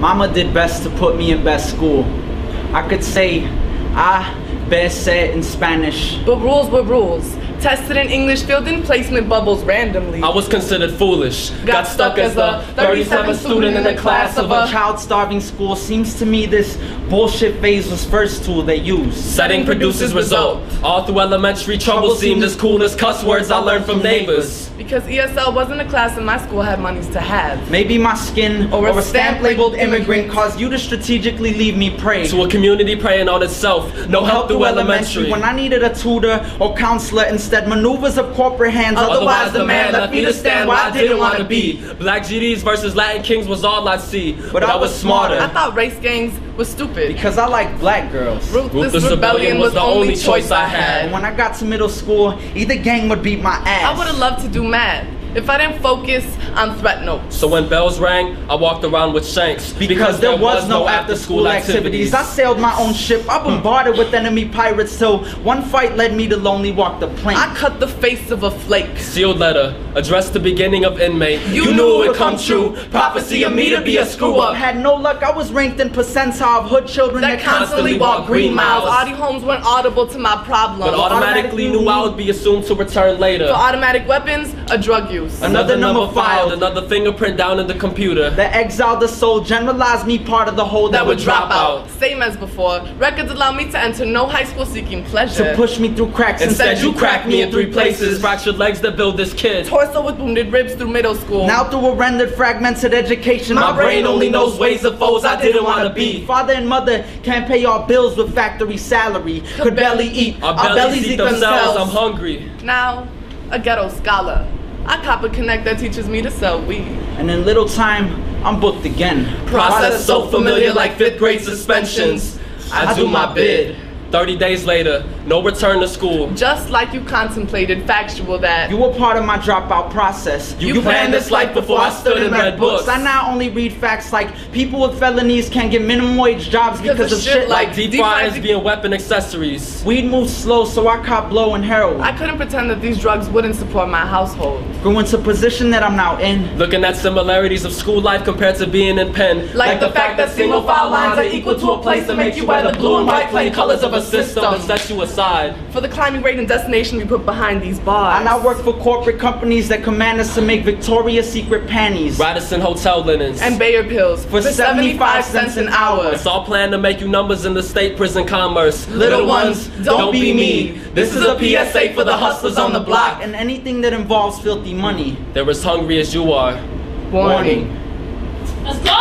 Mama did best to put me in best school. I could say, best said in Spanish. But rules were rules. Tested in English, filled in placement bubbles randomly. I was considered foolish. Got stuck as the 37th student in the class of a child-starving school. Seems to me this bullshit phase was first tool they used. Setting produces result. All through elementary, trouble seemed as cool as cuss words I learned from neighbors. Because ESL wasn't a class in my school had monies to have. Maybe my skin or a stamp labeled immigrant caused you to strategically leave me prey to a community preying on itself. No help through elementary. When I needed a tutor or counselor, instead maneuvers of corporate hands. Otherwise the man left me to stand where I didn't want to be. Black GDs versus Latin Kings was all I'd see. But I was smarter. I thought race gangs was stupid. Because I like black girls. Ruthless rebellion was the only choice I had. And when I got to middle school, either gang would beat my ass. I would have loved to do math if I didn't focus on threat notes. So when bells rang, I walked around with shanks. Because there was no after-school activities. I sailed my own ship. I bombarded with enemy pirates till one fight led me to lonely walk the plank. I cut the face of a flake. Sealed letter, addressed the beginning of inmate. You knew it would come true. Prophecy of me to be a screw-up. Had no luck, I was ranked in percentile of hood children that constantly walk green miles. Audie Holmes weren't audible to my problems. But automatically knew I would be assumed to return later. For automatic weapons, a drug use. Another number filed, another fingerprint down in the computer. The exile, the soul, generalized me part of the whole that would drop out. Same as before, records allow me to enter no high school seeking pleasure. To push me through cracks. Instead you cracked me in 3 places. Fractured legs that build this kid. Torso with wounded ribs through middle school. Now through a rendered fragmented education. My brain only knows ways of foes I didn't want to be. Father and mother can't pay our bills with factory salary. Could barely eat. Our bellies eat themselves. I'm hungry. Now, a ghetto scholar. I cop a connect that teaches me to sell weed. And in little time, I'm booked again. Process so familiar like 5th grade suspensions. I do my bid. 30 days later, no return to school. Just like you contemplated factual that you were part of my dropout process. You planned this life before I stood and read books. I now only read facts like people with felonies can get minimum wage jobs because of shit like deep fries being weapon accessories. Weed moves slow, so I caught blow and Herald. I couldn't pretend that these drugs wouldn't support my household. Grew into position that I'm now in. Looking at similarities of school life compared to being in pen. Like the fact that single file lines are equal to a place to make you wear the blue and white plain colors of a system that set you aside. For the climbing rate and destination we put behind these bars. I now work for corporate companies that command us to make Victoria's Secret panties. Radisson hotel linens. And Bayer pills for 75 cents an hour. It's all planned to make you numbers in the state prison commerce. Little ones, don't be me. This is a PSA for the hustlers on the block. And anything that involves filthy money. They're as hungry as you are. Warning. Let's go!